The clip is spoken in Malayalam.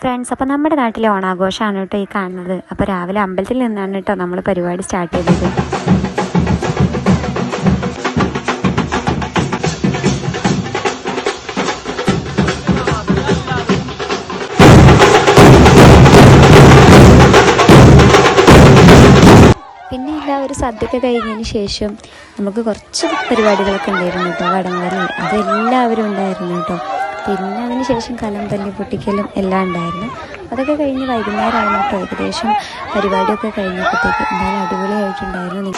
ഫ്രണ്ട്സ്, അപ്പോൾ നമ്മുടെ നാട്ടിലെ ഓണാഘോഷമാണ് കേട്ടോ ഈ കാണുന്നത്. അപ്പോൾ രാവിലെ അമ്പലത്തിൽ നിന്നാണ് കേട്ടോ നമ്മൾ പരിപാടി സ്റ്റാർട്ട് ചെയ്തത്. പിന്നെ ഒരു സദ്യയൊക്കെ കഴിഞ്ഞതിന് ശേഷം നമുക്ക് കുറച്ച് പരിപാടികളൊക്കെ ഉണ്ടായിരുന്നു കേട്ടോ. വടംവലി അതെല്ലാവരും ഉണ്ടായിരുന്നു കേട്ടോ. പിന്നെ അതിന് ശേഷം കലം തല്ലി പൊട്ടിക്കലും എല്ലാം ഉണ്ടായിരുന്നു. അതൊക്കെ കഴിഞ്ഞ് വൈകുന്നേരമാണ് കേട്ടോ ഏകദേശം പരിപാടിയൊക്കെ കഴിഞ്ഞപ്പോഴത്തേക്ക്. എന്തായാലും അടിപൊളിയായിട്ടുണ്ടായിരുന്നു.